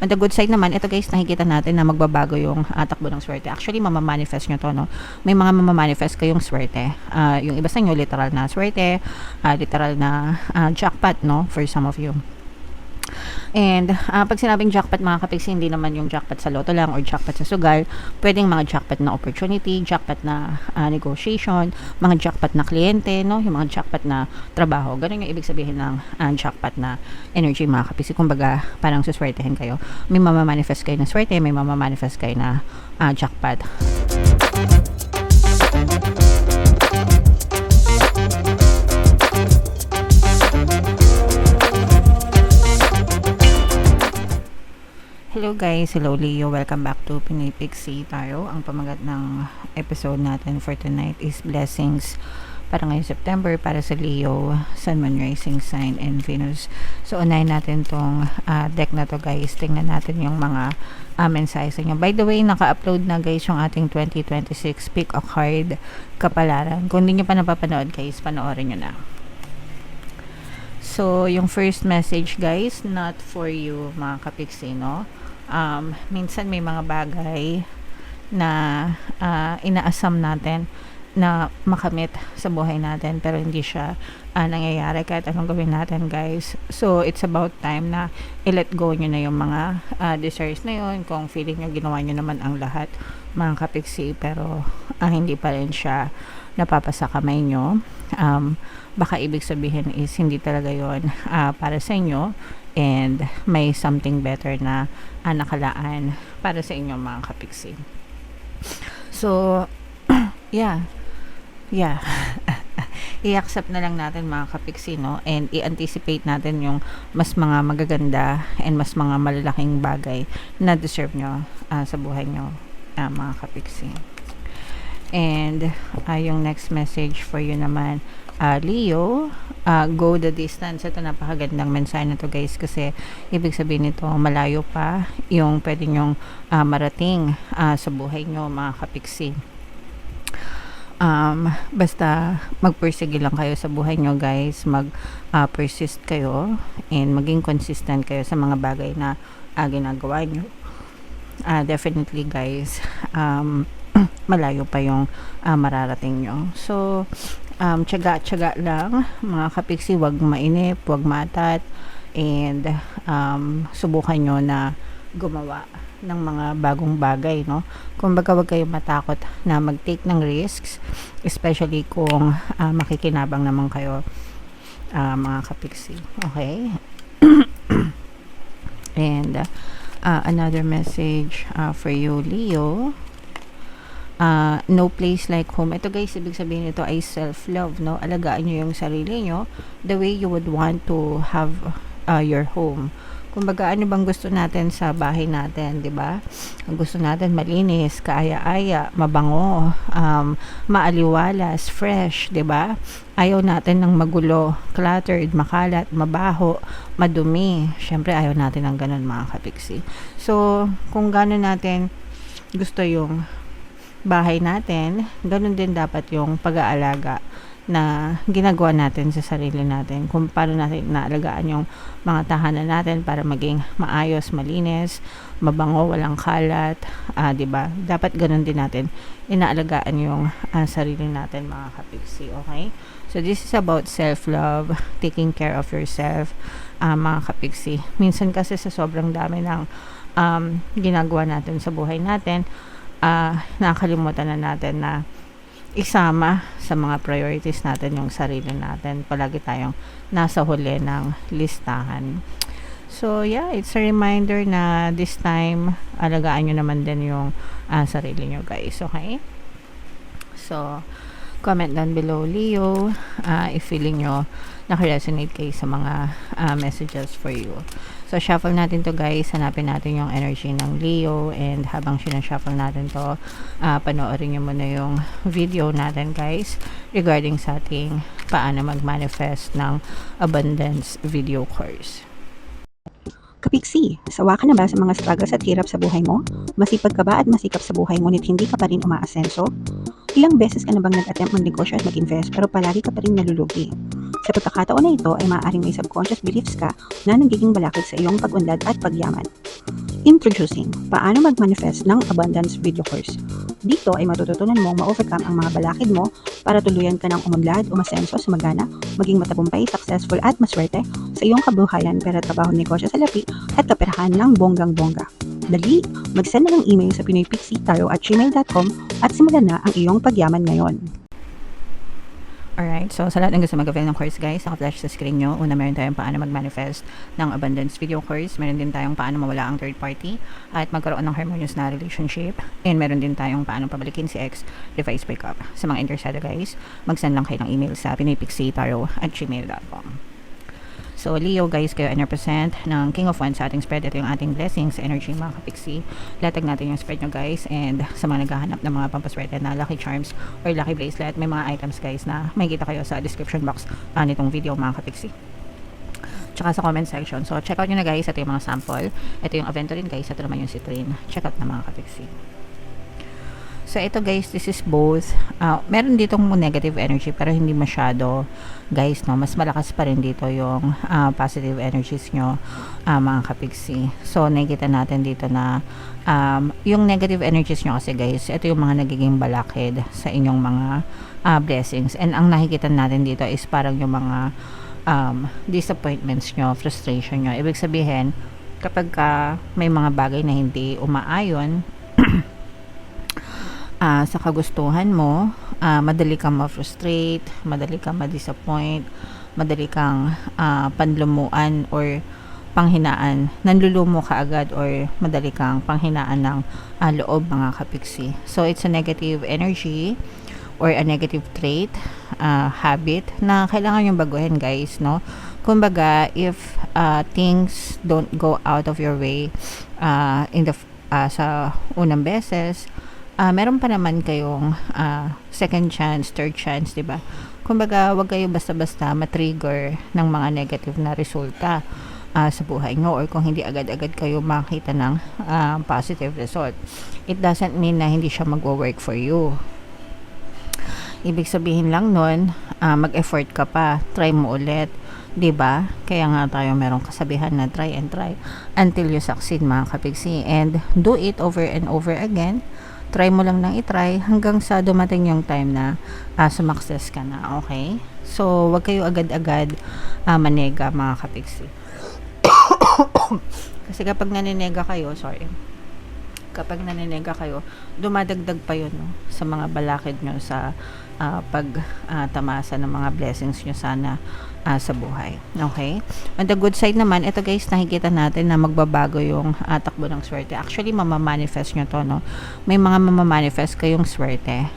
On the good side naman, ito guys, nakikita natin na magbabago yung takbo ng swerte. Actually, mamamanifest nyo to, no? May mga mamamanifest kayong swerte. Yung iba sa inyo, literal na swerte, literal na jackpot, no? For some of you. And pag sinabing jackpot mga kapiksi, hindi naman yung jackpot sa loto lang or jackpot sa sugal. Pwedeng mga jackpot na opportunity, jackpot na negotiation, mga jackpot na kliyente, no? Yung mga jackpot na trabaho. Ganun yung ibig sabihin ng jackpot na energy mga kapiksi. Kumbaga, parang suswertehin kayo. May mamamanifest kayo na swerte, may mamamanifest kayo na jackpot. Hello guys, hello Leo, welcome back to Pinoy Pixie Tarot. Ang pamagat ng episode natin for tonight is blessings para ngayong September para sa Leo, Sun, Moon, Rising Sign, and Venus. So unahin natin tong deck na to guys. Tingnan natin yung mga mensahe sa inyo. By the way, naka-upload na guys yung ating 2026 Pick a Card kapalaran. Kung hindi nyo pa napapanood guys, panoorin nyo na. So, yung first message guys, not for you mga kapiksi, no? Minsan may mga bagay na inaasam natin na makamit sa buhay natin pero hindi siya nangyayari kahit anong gawin natin guys. So, it's about time na i-let go nyo na yung mga desires na yun. Kung feeling nyo ginawa nyo naman ang lahat mga kapiksi pero hindi pa rin siya napapasa kamay nyo. Baka ibig sabihin is hindi talaga yon para sa inyo and may something better na nakalaan para sa inyo mga kapiksi. So, yeah. I-accept na lang natin mga kapiksi, no? And i-anticipate natin yung mas mga magaganda and mas mga malalaking bagay na deserve nyo sa buhay nyo mga kapiksi. And yung next message for you naman, Leo, go the distance. Ito napakagandang mensahe na to guys kasi ibig sabihin nito malayo pa yung pwede nyong marating sa buhay nyo mga kapiksi. Basta magpursige lang kayo sa buhay nyo guys, persist kayo and maging consistent kayo sa mga bagay na ginagawa nyo. Definitely guys, malayo pa yung mararating nyo. So, tiyaga lang mga kapiksi, wag mainip, wag maatat, and subukan nyo na gumawa ng mga bagong bagay, no? Kumbaga wag kayong matakot na mag-take ng risks, especially kung makikinabang naman kayo mga kapiksi. Okay? And another message for you Leo, no place like home. Ito guys, ibig sabihin nito ay self-love, no? Alagaan nyo yung sarili nyo the way you would want to have your home. Kumbaga, ano bang gusto natin sa bahay natin, di ba? Gusto natin malinis, kaaya-aya, mabango, maaliwalas, fresh, di ba? Ayaw natin ng magulo, cluttered, makalat, mabaho, madumi. Syempre, ayaw natin ng ganun mga kapiksi. So, kung gano'n natin gusto yung bahay natin, ganun din dapat yung pag-aalaga na ginagawa natin sa sarili natin, kung paano natin naalagaan yung mga tahanan natin para maging maayos, malinis, mabango, walang kalat, diba? Dapat ganun din natin inaalagaan yung sarili natin mga kapiksi, okay? So this is about self-love, taking care of yourself mga kapiksi. Minsan kasi sa sobrang dami ng ginagawa natin sa buhay natin, nakakalimutan na natin na isama sa mga priorities natin yung sarili natin. Palagi tayong nasa huli ng listahan. So yeah, it's a reminder na this time alagaan nyo naman din yung sarili nyo guys, okay? So comment down below Leo if feeling nyo nakaresonate kayo sa mga messages for you. So, shuffle natin to guys. Hanapin natin yung energy ng Leo. And habang sinashuffle natin to, panoorin nyo muna yung video natin guys regarding sa ating paano mag-manifest ng abundance video course. Kapiksi, sawa ka na ba sa mga struggles at hirap sa buhay mo? Masipag ka ba at masikap sa buhay ngunit hindi ka pa rin umaasenso? Ilang beses ka na bang nag-attempt mag-negosyo at mag-invest pero palagi ka pa rin nalulugi? Sa pagkakataon na ito ay maaaring may subconscious beliefs ka na nagiging balakid sa iyong pag-unlad at pagyaman. Introducing, paano mag-manifest ng abundance video course. Dito ay matututunan mong ma-overcome ang mga balakid mo para tuluyan ka ng umunlad, umasenso, sumagana, maging matagumpay, successful at maswerte sa iyong kabuhayan, pera, trabaho, negosyo, salapi at kaperahan ng bonggang-bongga. Dali, mag-send na ng email sa pinoypixie@gmail.com at simulan na ang iyong pagyaman ngayon. Alright, so sa lahat ng gusto mag-avail ng course guys, naka-flash sa screen nyo. Una, meron tayong paano mag-manifest ng abundance video course. Meron din tayong paano mawala ang third party at magkaroon ng harmonious na relationship. And meron din tayong paano pabalikin si ex, revise breakup. Sa mga interesado guys, mag-send lang kayo ng email sa pinoypixie@gmail.com. So, Leo guys, kayo ay represent ng King of Wands sa ating spread. Ito yung ating blessings, energy, mga kapiksi. Latag natin yung spread nyo guys. And sa mga naghahanap ng mga pampaswerte na lucky charms or lucky bracelet, may mga items guys na makikita kayo sa description box nitong video, mga kapiksi. Tsaka sa comment section. So, check out nyo na guys. Ito yung mga sample. Ito yung aventurine guys. Ito naman yung citrine. Check out na mga kapiksi. So, ito guys, this is both. Meron ditong negative energy pero hindi masyado, guys, no? Mas malakas pa rin dito yung positive energies nyo, mga kapigsi. So, nakikita natin dito na yung negative energies nyo kasi guys, ito yung mga nagiging balakid sa inyong mga blessings. And ang nakikita natin dito is parang yung mga disappointments nyo, frustration nyo. Ibig sabihin, kapag may mga bagay na hindi umaayon, sa kagustuhan mo, madali kang ma-frustrate, madali kang ma-disappoint, madali kang panlumuan or panghinaan, nanlulumo ka agad or madali kang panghinaan ng loob, mga kapiksi. So, it's a negative energy or a negative trait, habit na kailangan yung baguhin guys, no? Kumbaga, if things don't go out of your way sa unang beses, meron pa naman kayong second chance, third chance, diba? Kumbaga, wag kayo basta-basta matrigger ng mga negative na resulta sa buhay nyo, or kung hindi agad-agad kayo makita ng positive result. It doesn't mean na hindi siya mag-work for you. Ibig sabihin lang nun, mag-effort ka pa, try mo ulit, diba? Kaya nga tayo merong kasabihan na try and try until you succeed, mga kapigsi, and do it over and over again. Try mo lang nang itry hanggang sa dumating yung time na sumakses ka na, okay? So, wag kayo agad-agad manega, mga kapigsi. Kasi kapag naninega kayo, dumadagdag pa yun, no, sa mga balakid nyo sa pagtamasa ng mga blessings nyo sana sa buhay. Okay? On the good side naman, ito guys, nakikita natin na magbabago yung takbo ng swerte. Actually, mamamanifest nyo to, no? May mga mamamanifest kayong swerte.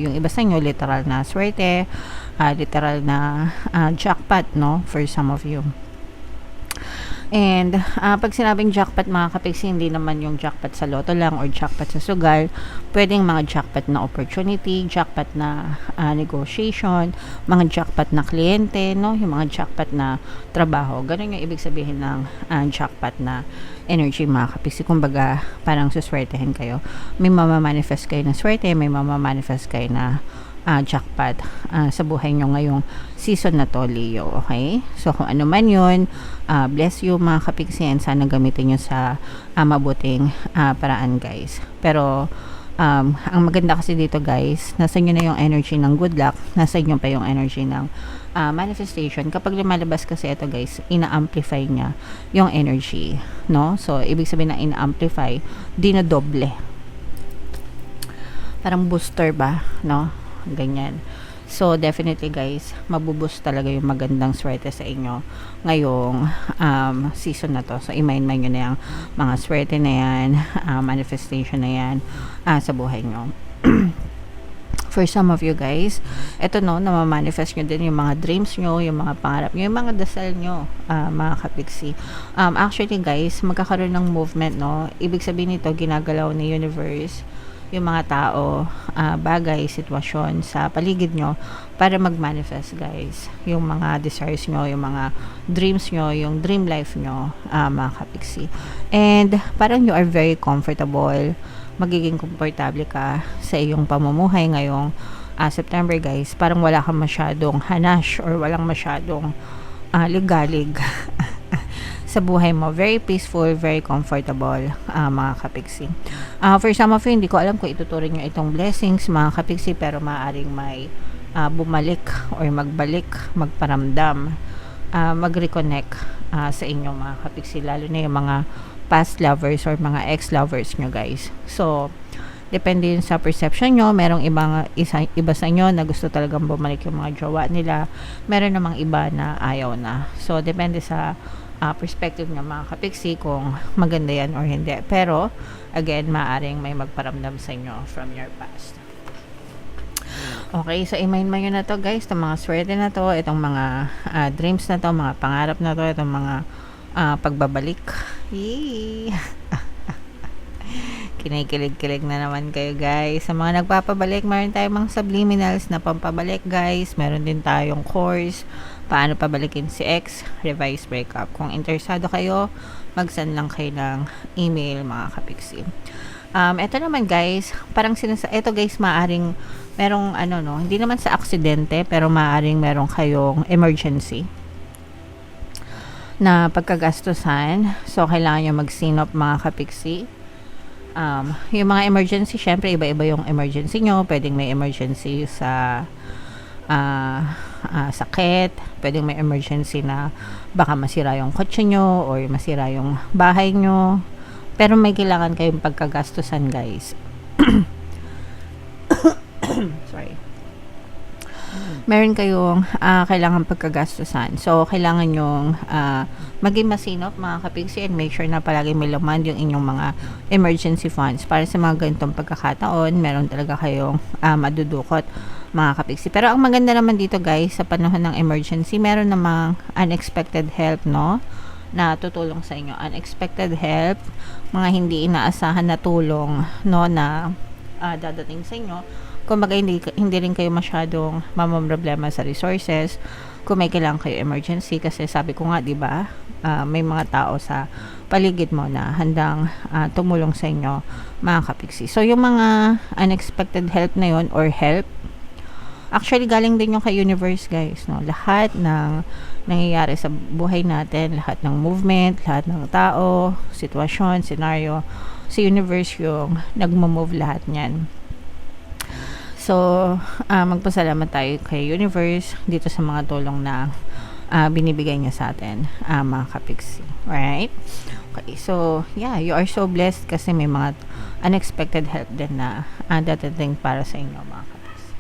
Yung iba sa inyo, literal na swerte, literal na jackpot, no? For some of you. And pag sinabing jackpot, mga kapigsi, hindi naman yung jackpot sa loto lang or jackpot sa sugal. Pwedeng mga jackpot na opportunity, jackpot na negotiation, mga jackpot na kliyente, no? Yung mga jackpot na trabaho. Ganun yung ibig sabihin ng jackpot na energy, mga kapigsi. Kumbaga, parang suswertehin kayo. May mamamanifest kayo na swerte, may mamamanifest kayo na jackpot sa buhay nyo ngayong season na to, Leo. Okay? So, kung ano man yun, bless you, mga kapigsi, and sana gamitin nyo sa mabuting paraan, guys. Pero, ang maganda kasi dito, guys, nasa inyo na yung energy ng good luck, nasa inyo pa yung energy ng manifestation. Kapag lumalabas kasi ito, guys, ina-amplify niya yung energy, no? So, ibig sabihin na ina-amplify, dinodoble. Parang booster ba, no? Ganyan. So, definitely guys, mabuboost talaga yung magandang swerte sa inyo ngayong season na to. So, i-mind nyo na yung mga swerte na yan, manifestation na yan sa buhay nyo. For some of you guys, eto, no, namamanifest nyo din yung mga dreams nyo, yung mga pangarap nyo, yung mga dasal nyo, mga kapigsi. Actually guys, magkakaroon ng movement, no? Ibig sabihin nito, ginagalaw ni universe yung mga tao, bagay, sitwasyon sa paligid nyo para mag-manifest, guys. Yung mga desires nyo, yung mga dreams nyo, yung dream life nyo, mga kapigsi. And parang you are very comfortable, magiging komportable ka sa iyong pamumuhay ngayong September, guys. Parang wala kang masyadong hanash or walang masyadong ligalig sa buhay mo. Very peaceful, very comfortable, mga kapiksi. For some of you, hindi ko alam kung ituturing nyo itong blessings, mga kapiksi, pero maaaring may bumalik or magbalik, magparamdam, mag-reconnect sa inyong mga kapiksi, lalo na yung mga past lovers or mga ex-lovers nyo, guys. So, depende yun sa perception nyo. Merong iba sa inyo na gusto talagang bumalik yung mga jowa nila. Meron namang iba na ayaw na. So, depende sa perspective nyo, mga kapiksi, kung maganda yan or hindi. Pero, again, maaring may magparamdam sa inyo from your past. Okay, so i-mind nyo na to, guys. Itong mga swerte na to, itong mga dreams na to, mga pangarap na to, itong mga pagbabalik. Yee! Kinikilig-kilig na naman kayo, guys. Sa mga nagpapabalik, meron tayong mga subliminals na pampabalik, guys. Meron din tayong course, paano pabalikin si ex, revise breakup. Kung interesado kayo, mag-send lang kayo ng email, mga kapiksi. Ito naman, guys, parang ito, guys, maaring merong hindi naman sa aksidente, pero maaring merong kayong emergency na pagkagastusan. So, kailangan nyo mag-sinop, mga kapiksi. Yung mga emergency, syempre iba-iba yung emergency nyo. Pwedeng may emergency sa sakit, pwedeng may emergency na baka masira yung kotse nyo or masira yung bahay nyo, pero may kailangan kayong pagkagastusan, guys. Sorry. Meron kayong kailangan pagkagastusan. So, kailangan yung maging masinop, mga kapiksi, and make sure na palagi may laman yung inyong mga emergency funds para sa mga ganitong pagkakataon. Meron talaga kayong madudukot, mga kapiksi. Pero ang maganda naman dito, guys, sa panahon ng emergency, meron namang unexpected help, no, na tutulong sa inyo. Unexpected help, mga hindi inaasahan na tulong, no, na dadating sa inyo. Kumbaga, hindi rin kayo masyadong mamamroblema sa resources kung may kailangan kayo emergency, kasi sabi ko nga, di ba, may mga tao sa paligid mo na handang tumulong sa inyo, mga kapiksi. So, yung mga unexpected help na yun, or help, actually galing din yung kay universe, guys, no? Lahat ng nangyayari sa buhay natin, lahat ng movement, lahat ng tao, sitwasyon, scenario, si universe yung nagmo-move lahat niyan. So, magpasalamat tayo kay universe dito sa mga tulong na binibigay niya sa atin, mga kapiksi. Alright? Okay, so, yeah, you are so blessed kasi may mga unexpected help din na dadating para sa inyo, mga kapiksi.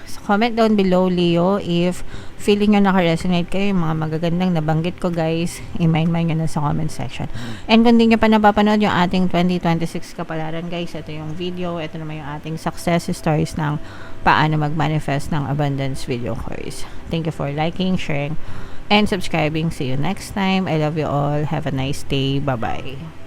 So, comment down below, Leo, if feeling nyo naka-resonate kayo, yung mga magagandang nabanggit ko, guys, i-mind nyo na sa comment section. And kung di nyo pa napapanood yung ating 2026 kapalaran, guys, ito yung video, ito naman yung ating success stories ng paano mag-manifest ng abundance video course. Thank you for liking, sharing, and subscribing. See you next time. I love you all. Have a nice day. Bye-bye.